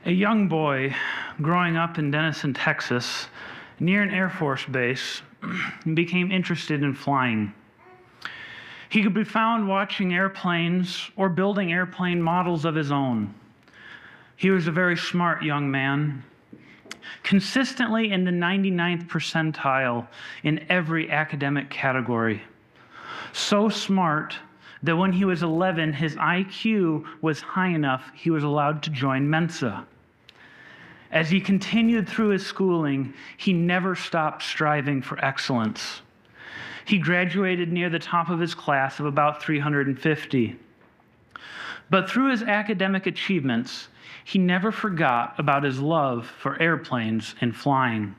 A young boy growing up in Denison, Texas, near an Air Force base, became interested in flying. He could be found watching airplanes or building airplane models of his own. He was a very smart young man, consistently in the 99th percentile in every academic category. So smart that when he was 11, his IQ was high enough he was allowed to join Mensa. As he continued through his schooling, he never stopped striving for excellence. He graduated near the top of his class of about 350. But through his academic achievements, he never forgot about his love for airplanes and flying.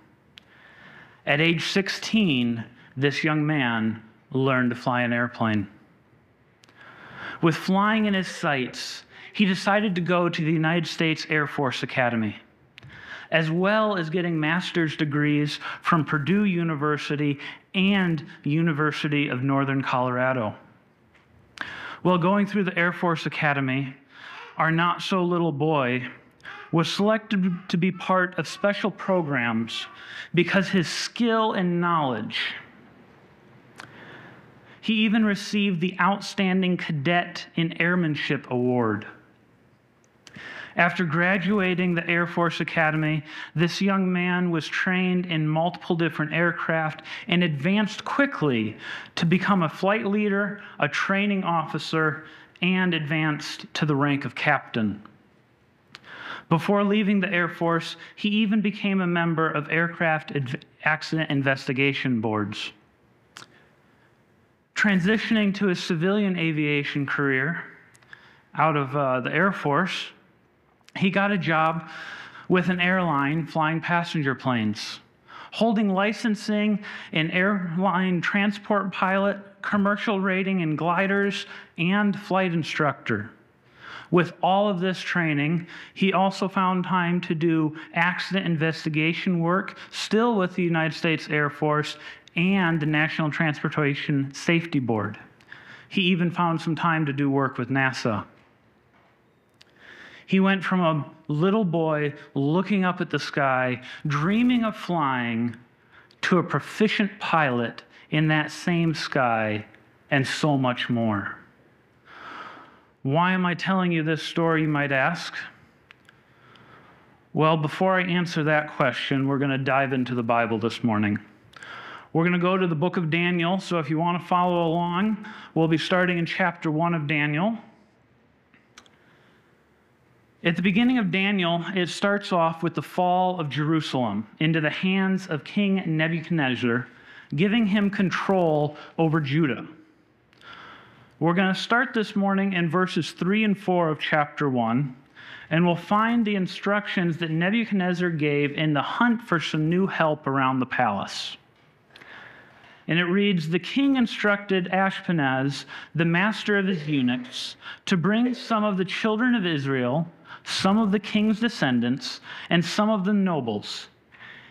At age 16, this young man learned to fly an airplane. With flying in his sights, he decided to go to the United States Air Force Academy, as well as getting master's degrees from Purdue University and University of Northern Colorado. While going through the Air Force Academy, our not-so-little boy was selected to be part of special programs because his skill and knowledge. He even received the Outstanding Cadet in Airmanship Award. After graduating the Air Force Academy, this young man was trained in multiple different aircraft and advanced quickly to become a flight leader, a training officer, and advanced to the rank of captain. Before leaving the Air Force, he even became a member of aircraft accident investigation boards. Transitioning to his civilian aviation career out of the Air Force, he got a job with an airline flying passenger planes, holding licensing in airline transport pilot, commercial rating in gliders, and flight instructor. With all of this training, he also found time to do accident investigation work, still with the United States Air Force and the National Transportation Safety Board. He even found some time to do work with NASA. He went from a little boy looking up at the sky, dreaming of flying, to a proficient pilot in that same sky, and so much more. Why am I telling you this story, you might ask? Well, before I answer that question, we're going to dive into the Bible this morning. We're going to go to the book of Daniel, so if you want to follow along, we'll be starting in chapter 1 of Daniel. At the beginning of Daniel, it starts off with the fall of Jerusalem into the hands of King Nebuchadnezzar, giving him control over Judah. We're going to start this morning in verses 3 and 4 of chapter 1, and we'll find the instructions that Nebuchadnezzar gave in the hunt for some new help around the palace. And it reads, "The king instructed Ashpenaz, the master of his eunuchs, to bring some of the children of Israel, some of the king's descendants, and some of the nobles,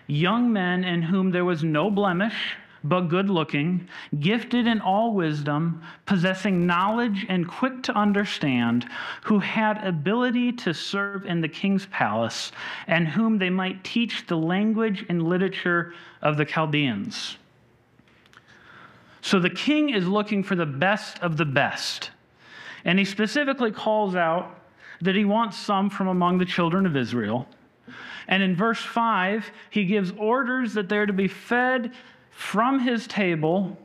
young men in whom there was no blemish, but good-looking, gifted in all wisdom, possessing knowledge and quick to understand, who had ability to serve in the king's palace, and whom they might teach the language and literature of the Chaldeans." So the king is looking for the best of the best, and he specifically calls out that he wants some from among the children of Israel. And in verse 5, he gives orders that they're to be fed from his table,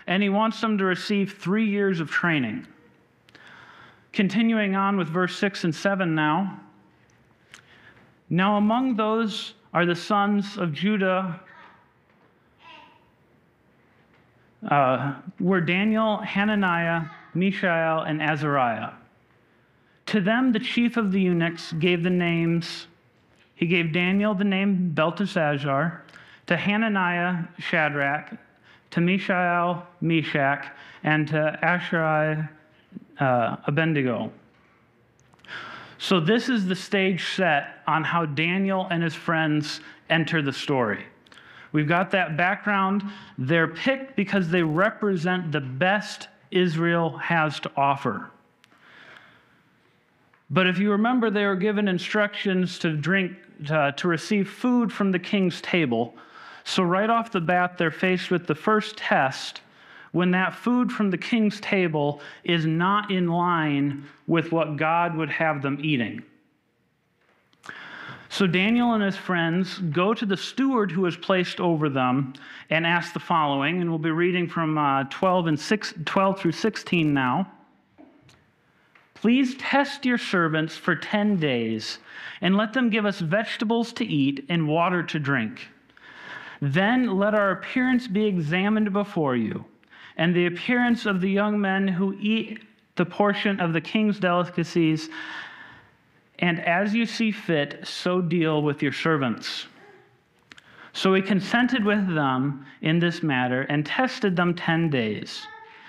and he wants them to receive 3 years of training. Continuing on with verse 6 and 7 now. "Now among those are the sons of Judah were Daniel, Hananiah, Mishael, and Azariah. To them the chief of the eunuchs gave the names, he gave Daniel the name Belteshazzar, to Hananiah, Shadrach, to Mishael, Meshach, and to Azariah, Abednego." So this is the stage set on how Daniel and his friends enter the story. We've got that background. They're picked because they represent the best Israel has to offer. But if you remember, they were given instructions to receive food from the king's table. So right off the bat, they're faced with the first test when that food from the king's table is not in line with what God would have them eating. So Daniel and his friends go to the steward who was placed over them and ask the following, and we'll be reading from 12 through 16 now. Please test your servants for 10 days, and let them give us vegetables to eat and water to drink. Then let our appearance be examined before you, and the appearance of the young men who eat the portion of the king's delicacies, and as you see fit, so deal with your servants. So he consented with them in this matter and tested them 10 days.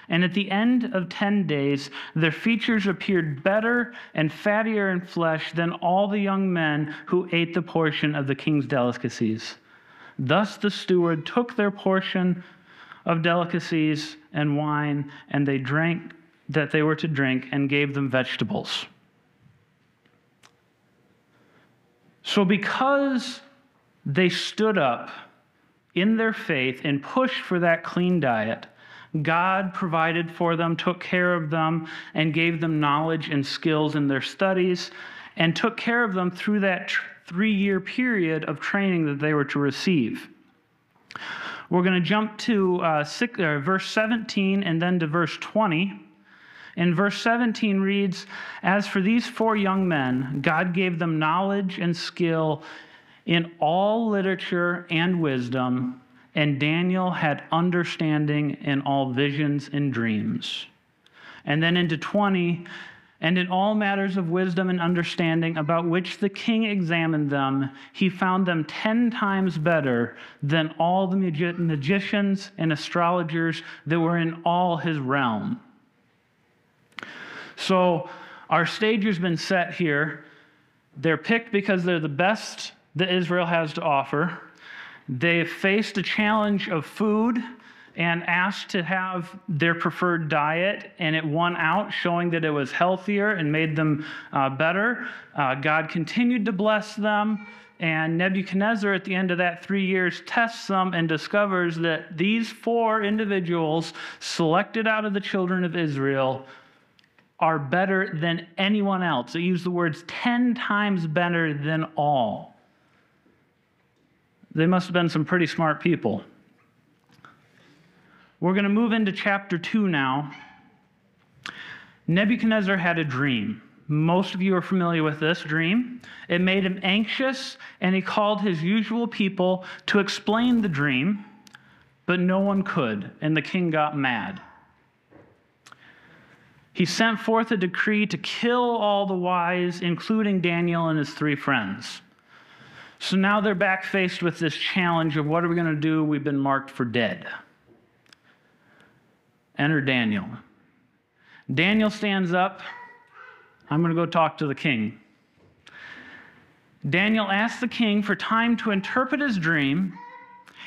And at the end of 10 days, their features appeared better and fattier in flesh than all the young men who ate the portion of the king's delicacies. Thus the steward took their portion of delicacies and wine, and they drank that they were to drink, and gave them vegetables. So because they stood up in their faith and pushed for that clean diet, God provided for them, took care of them, and gave them knowledge and skills in their studies, and took care of them through that 3-year period of training that they were to receive. We're going to jump to verse 17 and then to verse 20. And verse 17 reads, "As for these 4 young men, God gave them knowledge and skill in all literature and wisdom, and Daniel had understanding in all visions and dreams." And then into 20, "And in all matters of wisdom and understanding about which the king examined them, he found them 10 times better than all the magicians and astrologers that were in all his realm." So our stage has been set here. They're picked because they're the best that Israel has to offer. They've faced a challenge of food and asked to have their preferred diet, and it won out, showing that it was healthier and made them better. God continued to bless them, and Nebuchadnezzar, at the end of that 3 years, tests them and discovers that these 4 individuals selected out of the children of Israel are better than anyone else. They use the words 10 times better than all. They must have been some pretty smart people. We're going to move into chapter 2 now. Nebuchadnezzar had a dream. Most of you are familiar with this dream. It made him anxious, and he called his usual people to explain the dream, but no one could, and the king got mad. He sent forth a decree to kill all the wise, including Daniel and his 3 friends. So now they're back faced with this challenge of what are we going to do? We've been marked for dead. Enter Daniel. Daniel stands up. I'm going to go talk to the king. Daniel asks the king for time to interpret his dream,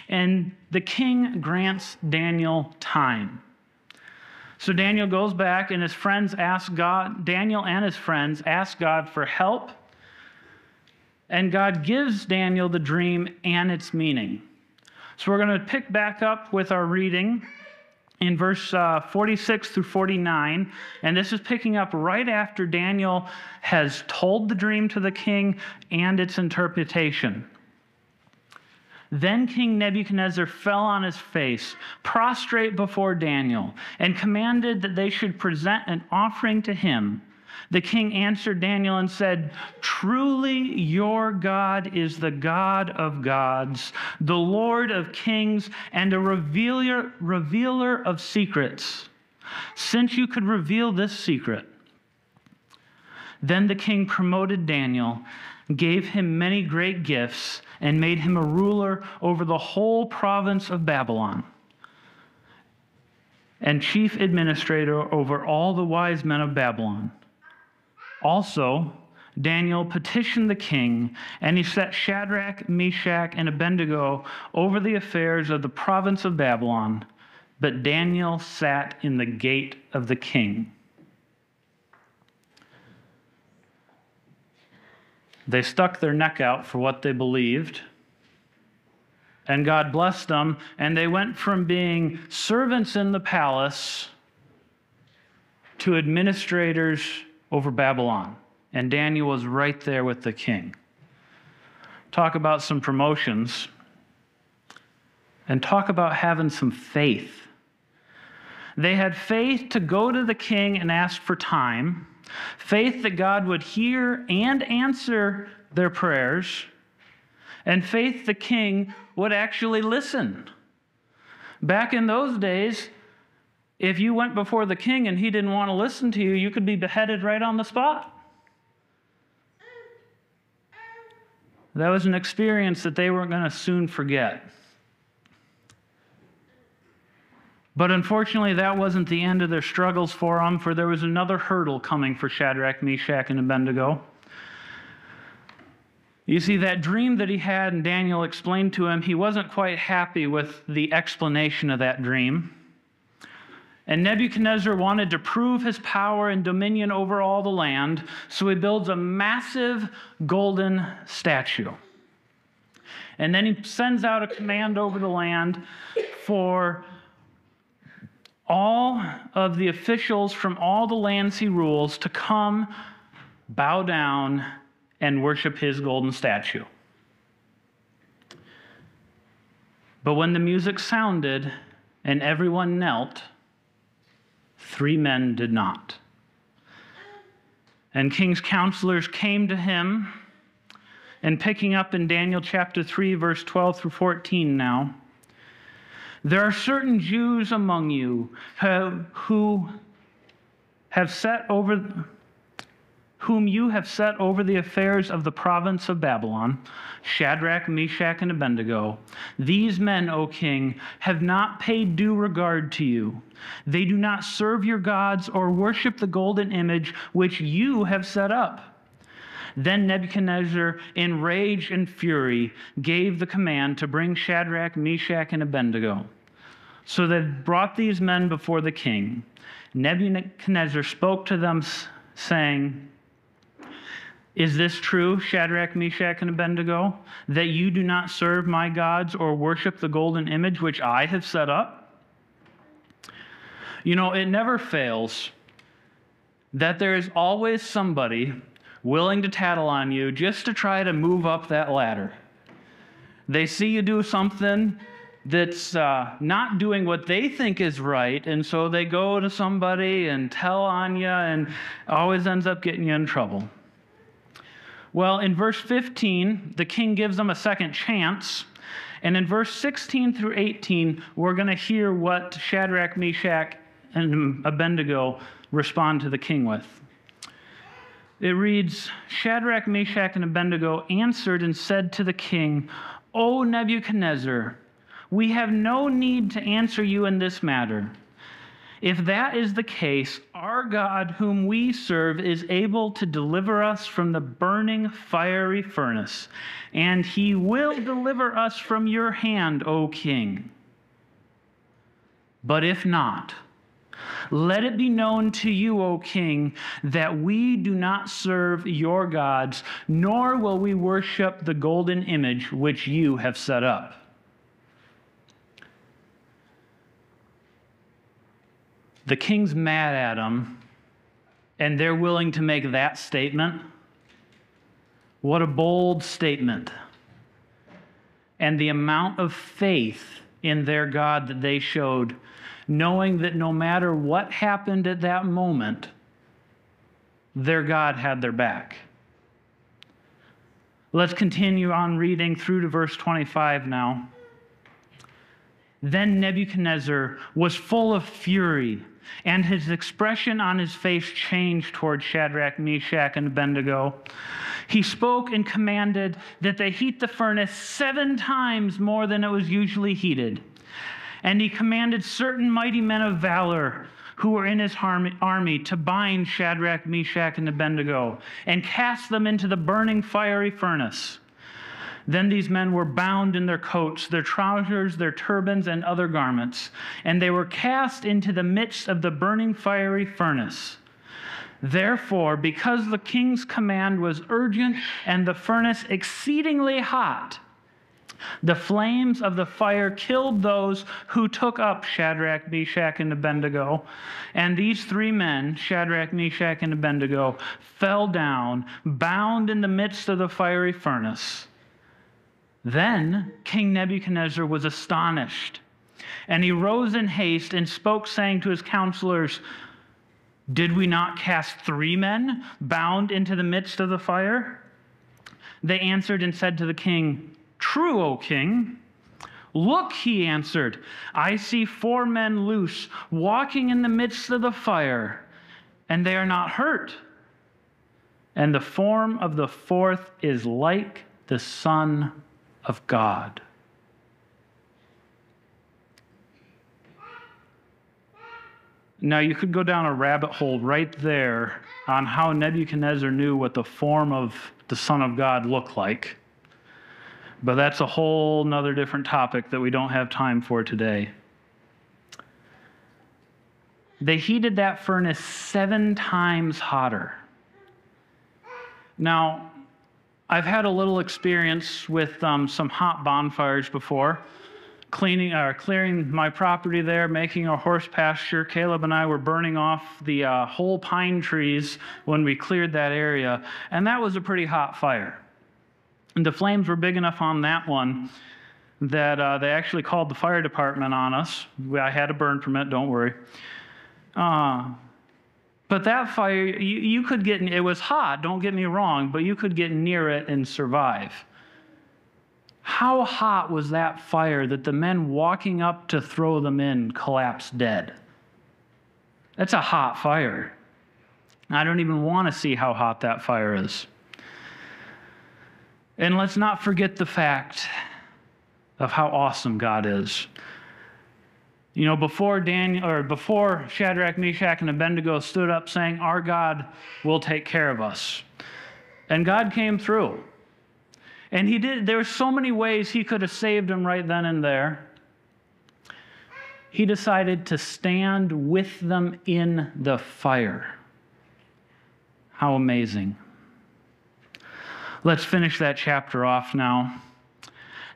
and the king grants Daniel time. So Daniel goes back, and his friends ask God, Daniel and his friends ask God for help, and God gives Daniel the dream and its meaning. So we're going to pick back up with our reading in verse 46 through 49, and this is picking up right after Daniel has told the dream to the king and its interpretation. Then King Nebuchadnezzar fell on his face, prostrate before Daniel, and commanded that they should present an offering to him. The king answered Daniel and said, "Truly your God is the God of gods, the Lord of kings, and a revealer of secrets, since you could reveal this secret." Then the king promoted Daniel, gave him many great gifts, and made him a ruler over the whole province of Babylon, and chief administrator over all the wise men of Babylon. Also, Daniel petitioned the king, and he set Shadrach, Meshach, and Abednego over the affairs of the province of Babylon, but Daniel sat in the gate of the king. They stuck their neck out for what they believed, and God blessed them, and they went from being servants in the palace to administrators over Babylon. And Daniel was right there with the king. Talk about some promotions, and talk about having some faith. They had faith to go to the king and ask for time, faith that God would hear and answer their prayers, and faith the king would actually listen. Back in those days, if you went before the king and he didn't want to listen to you, you could be beheaded right on the spot. That was an experience that they weren't going to soon forget. But unfortunately, that wasn't the end of their struggles for them, for there was another hurdle coming for Shadrach, Meshach, and Abednego. You see, that dream that he had and Daniel explained to him, he wasn't quite happy with the explanation of that dream. And Nebuchadnezzar wanted to prove his power and dominion over all the land, so he builds a massive golden statue. And then he sends out a command over the land for all of the officials from all the lands he rules to come, bow down, and worship his golden statue. But when the music sounded and everyone knelt, 3 men did not. And king's counselors came to him, and picking up in Daniel chapter 3, verse 12 through 14 now, there are certain Jews among you whom you have set over the affairs of the province of Babylon, Shadrach, Meshach, and Abednego. These men, O king, have not paid due regard to you. They do not serve your gods or worship the golden image which you have set up. Then Nebuchadnezzar, in rage and fury, gave the command to bring Shadrach, Meshach, and Abednego. So they brought these men before the king. Nebuchadnezzar spoke to them, saying, "Is this true, Shadrach, Meshach, and Abednego, that you do not serve my gods or worship the golden image which I have set up?" You know, it never fails that there is always somebody willing to tattle on you just to try to move up that ladder. They see you do something that's not doing what they think is right, and so they go to somebody and tell on you, and always ends up getting you in trouble. Well, in verse 15, the king gives them a second chance, and in verse 16 through 18, we're going to hear what Shadrach, Meshach, and Abednego respond to the king with. It reads, Shadrach, Meshach, and Abednego answered and said to the king, "O Nebuchadnezzar, we have no need to answer you in this matter. If that is the case, our God whom we serve is able to deliver us from the burning fiery furnace, and he will deliver us from your hand, O king. But if not, let it be known to you, O king, that we do not serve your gods, nor will we worship the golden image which you have set up." The king's mad at them, and they're willing to make that statement. What a bold statement. And the amount of faith in their God that they showed, knowing that no matter what happened at that moment, their God had their back. Let's continue on reading through to verse 25 now. Then Nebuchadnezzar was full of fury, and his expression on his face changed toward Shadrach, Meshach, and Abednego. He spoke and commanded that they heat the furnace 7 times more than it was usually heated. And he commanded certain mighty men of valor who were in his army to bind Shadrach, Meshach, and Abednego and cast them into the burning fiery furnace. Then these men were bound in their coats, their trousers, their turbans, and other garments, and they were cast into the midst of the burning fiery furnace. Therefore, because the king's command was urgent and the furnace exceedingly hot, the flames of the fire killed those who took up Shadrach, Meshach, and Abednego. And these three men, Shadrach, Meshach, and Abednego, fell down, bound in the midst of the fiery furnace. Then King Nebuchadnezzar was astonished, and he rose in haste and spoke, saying to his counselors, "Did we not cast three men bound into the midst of the fire?" They answered and said to the king, "True, O king." "Look," he answered, "I see four men loose, walking in the midst of the fire, and they are not hurt. And the form of the fourth is like the Son of God." Now, you could go down a rabbit hole right there on how Nebuchadnezzar knew what the form of the Son of God looked like. But that's a whole nother different topic that we don't have time for today. They heated that furnace 7 times hotter. Now, I've had a little experience with some hot bonfires before. Clearing my property there, making a horse pasture. Caleb and I were burning off the whole pine trees when we cleared that area, and that was a pretty hot fire. And the flames were big enough on that one that they actually called the fire department on us. I had a burn permit, don't worry. But that fire, you could get, it was hot, don't get me wrong, but you could get near it and survive. How hot was that fire that the men walking up to throw them in collapsed dead? That's a hot fire. I don't even want to see how hot that fire is. And let's not forget the fact of how awesome God is. You know, before Shadrach, Meshach, and Abednego stood up saying, "Our God will take care of us," and God came through. And he did. There were so many ways he could have saved them right then and there. He decided to stand with them in the fire. How amazing. Let's finish that chapter off now.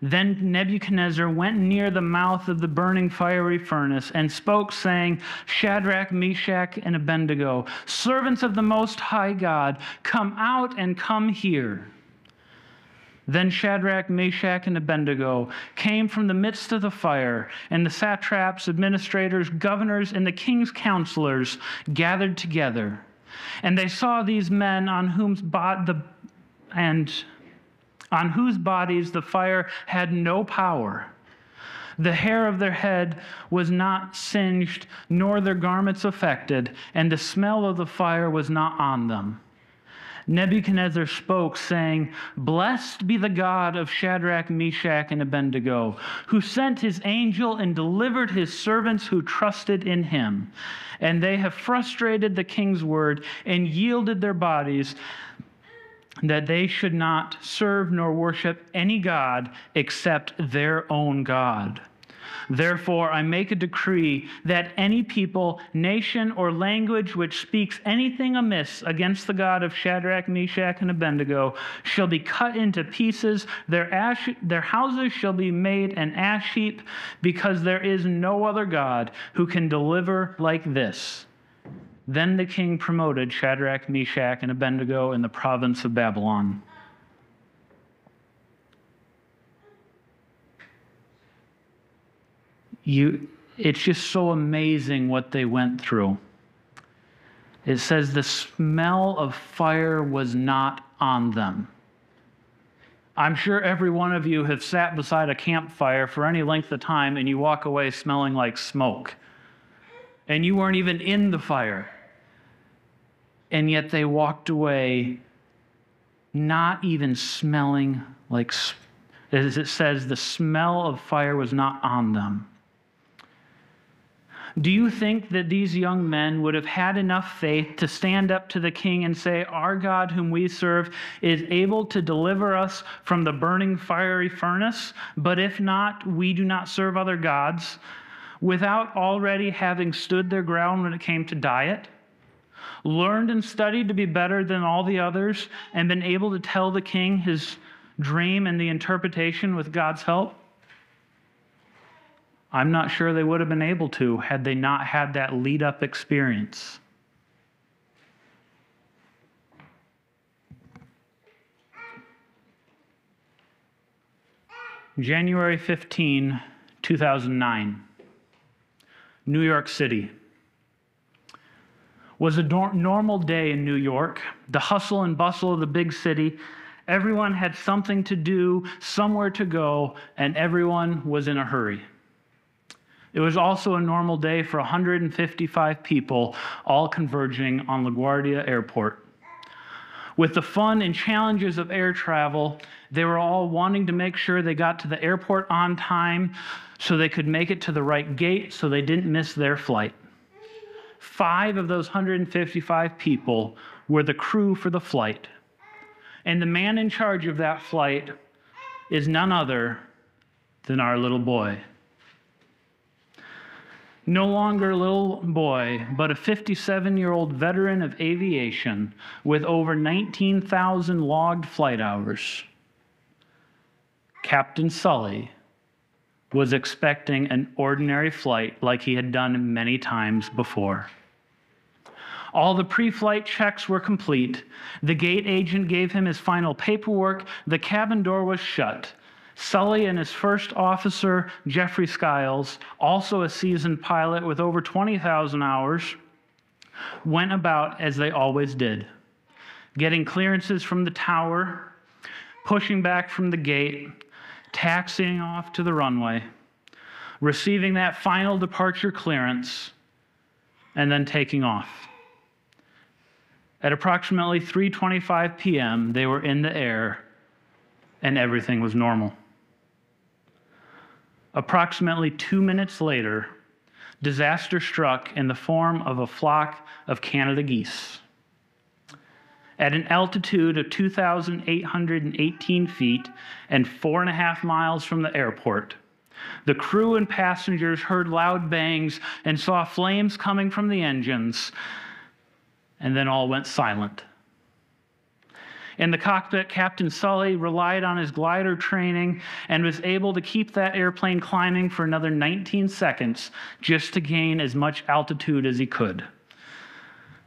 Then Nebuchadnezzar went near the mouth of the burning fiery furnace and spoke, saying, "Shadrach, Meshach, and Abednego, servants of the Most High God, come out and come here." Then Shadrach, Meshach, and Abednego came from the midst of the fire, and the satraps, administrators, governors, and the king's counselors gathered together. And they saw these men on whose bodies the fire had no power. The hair of their head was not singed, nor their garments affected, and the smell of the fire was not on them. Nebuchadnezzar spoke, saying, "Blessed be the God of Shadrach, Meshach, and Abednego, who sent his angel and delivered his servants who trusted in him. And they have frustrated the king's word and yielded their bodies, that they should not serve nor worship any god except their own God. Therefore, I make a decree that any people, nation, or language which speaks anything amiss against the God of Shadrach, Meshach, and Abednego shall be cut into pieces. Their houses shall be made an ash heap, because there is no other God who can deliver like this." Then the king promoted Shadrach, Meshach, and Abednego in the province of Babylon. It's just so amazing what they went through. It says the smell of fire was not on them. I'm sure every one of you have sat beside a campfire for any length of time and you walk away smelling like smoke. And you weren't even in the fire. And yet they walked away not even smelling like, as it says, the smell of fire was not on them. Do you think that these young men would have had enough faith to stand up to the king and say, "Our God whom we serve is able to deliver us from the burning fiery furnace, but if not, we do not serve other gods," without already having stood their ground when it came to diet? learned and studied to be better than all the others, and been able to tell the king his dream and the interpretation with God's help? I'm not sure they would have been able to had they not had that lead-up experience. January 15, 2009, New York City. Was a normal day in New York. The hustle and bustle of the big city. Everyone had something to do, somewhere to go, and everyone was in a hurry. It was also a normal day for 155 people, all converging on LaGuardia Airport. With the fun and challenges of air travel, they were all wanting to make sure they got to the airport on time so they could make it to the right gate so they didn't miss their flight. 5 of those 155 people were the crew for the flight. And the man in charge of that flight is none other than our little boy. No longer a little boy, but a 57-year-old veteran of aviation with over 19,000 logged flight hours. Captain Sully was expecting an ordinary flight like he had done many times before. All the pre-flight checks were complete. The gate agent gave him his final paperwork. The cabin door was shut. Sully and his first officer, Jeffrey Skiles, also a seasoned pilot with over 20,000 hours, went about as they always did, getting clearances from the tower, pushing back from the gate, taxiing off to the runway, receiving that final departure clearance, and then taking off. At approximately 3:25 p.m., they were in the air, and everything was normal. Approximately 2 minutes later, disaster struck in the form of a flock of Canada geese. At an altitude of 2,818 feet and 4.5 miles from the airport, the crew and passengers heard loud bangs and saw flames coming from the engines, and then all went silent. In the cockpit, Captain Sully relied on his glider training and was able to keep that airplane climbing for another 19 seconds just to gain as much altitude as he could.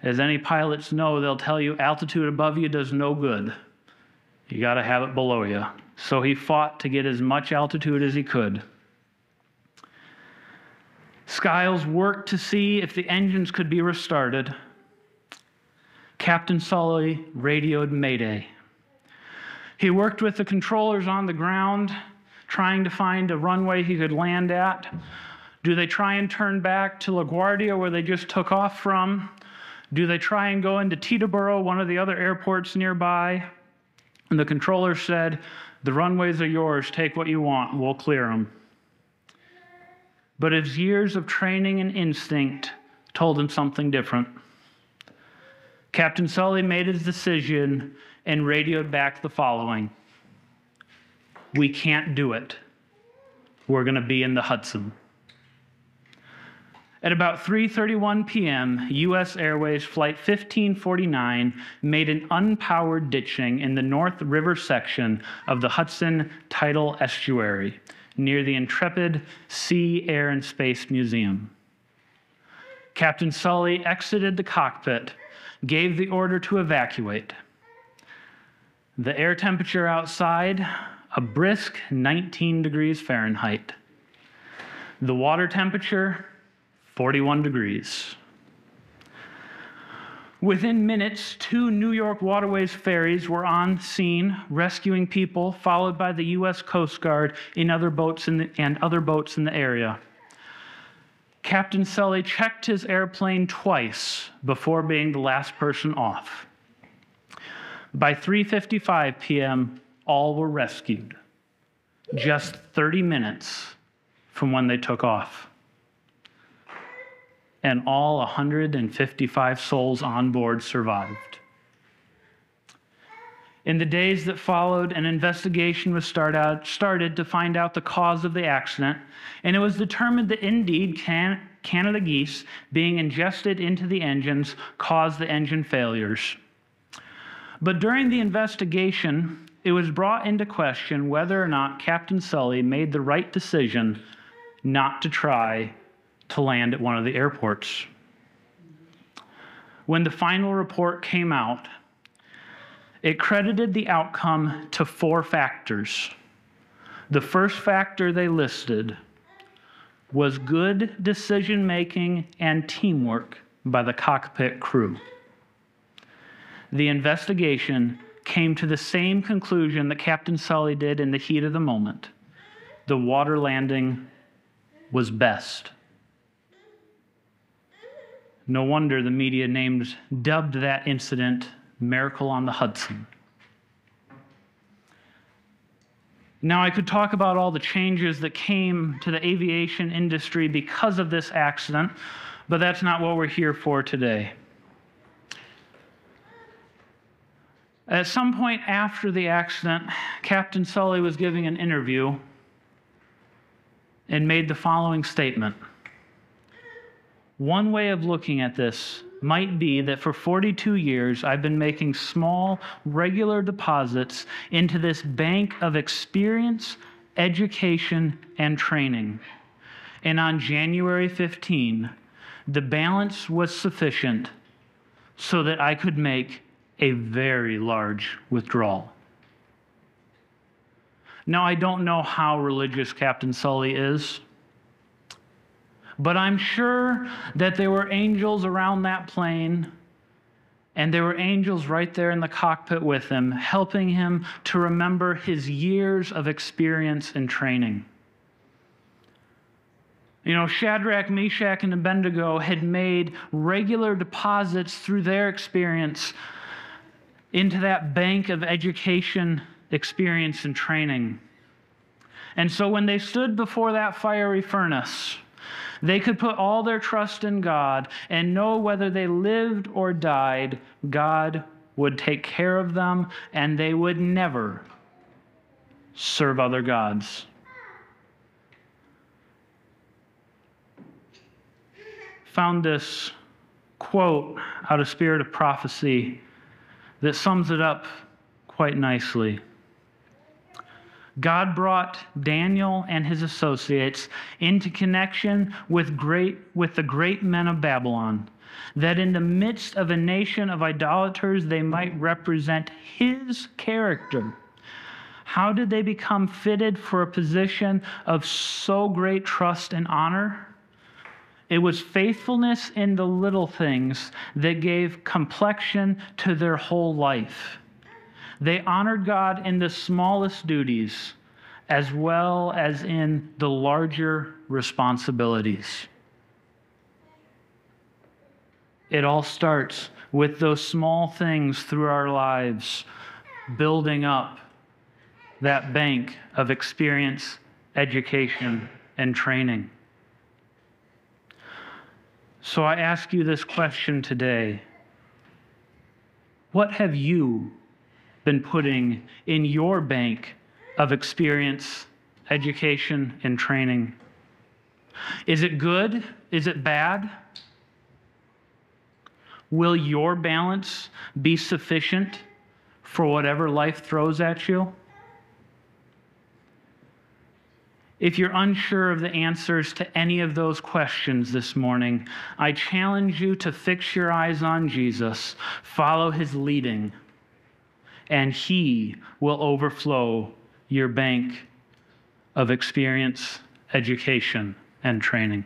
As any pilots know, they'll tell you altitude above you does no good. You got to have it below you. So he fought to get as much altitude as he could. Skiles worked to see if the engines could be restarted. Captain Sully radioed Mayday. He worked with the controllers on the ground, trying to find a runway he could land at. Do they try and turn back to LaGuardia, where they just took off from? Do they try and go into Teterboro, one of the other airports nearby? And the controller said, "The runways are yours. Take what you want. We'll clear them." But his years of training and instinct told him something different. Captain Sully made his decision and radioed back the following: "We can't do it. We're going to be in the Hudson." At about 3:31 p.m., U.S. Airways Flight 1549 made an unpowered ditching in the North River section of the Hudson Tidal Estuary near the Intrepid Sea, Air, and Space Museum. Captain Sully exited the cockpit, gave the order to evacuate. The air temperature outside, a brisk 19 degrees Fahrenheit. The water temperature, 41 degrees. Within minutes, 2 New York Waterways ferries were on scene, rescuing people, followed by the U.S. Coast Guard and other boats in the area. Captain Sully checked his airplane twice before being the last person off. By 3:55 p.m., all were rescued, just 30 minutes from when they took off. And all 155 souls on board survived. In the days that followed, an investigation was started to find out the cause of the accident, and it was determined that indeed Canada geese being ingested into the engines caused the engine failures. But during the investigation, it was brought into question whether or not Captain Sully made the right decision not to try to land at one of the airports. When the final report came out, it credited the outcome to 4 factors. The first factor they listed was good decision-making and teamwork by the cockpit crew. The investigation came to the same conclusion that Captain Sully did in the heat of the moment. The water landing was best. No wonder the media dubbed that incident Miracle on the Hudson. Now, I could talk about all the changes that came to the aviation industry because of this accident, but that's not what we're here for today. At some point after the accident, Captain Sully was giving an interview and made the following statement. One way of looking at this might be that for 42 years, I've been making small, regular deposits into this bank of experience, education, and training. And on January 15, the balance was sufficient so that I could make a very large withdrawal. Now, I don't know how religious Captain Sully is, but I'm sure that there were angels around that plane, and there were angels right there in the cockpit with him, helping him to remember his years of experience and training. You know, Shadrach, Meshach, and Abednego had made regular deposits through their experience into that bank of education, experience, and training. And so when they stood before that fiery furnace, they could put all their trust in God and know whether they lived or died, God would take care of them and they would never serve other gods. Found this quote out of Spirit of Prophecy that sums it up quite nicely. God brought Daniel and his associates into connection with the great men of Babylon, that in the midst of a nation of idolaters they might represent his character. How did they become fitted for a position of so great trust and honor? It was faithfulness in the little things that gave complexion to their whole life. They honored God in the smallest duties as well as in the larger responsibilities. It all starts with those small things through our lives, building up that bank of experience, education, and training. So I ask you this question today. What have you been putting in your bank of experience, education, and training? Is it good? Is it bad? Will your balance be sufficient for whatever life throws at you? If you're unsure of the answers to any of those questions this morning, I challenge you to fix your eyes on Jesus, follow his leading, and he will overflow your bank of experience, education, and training.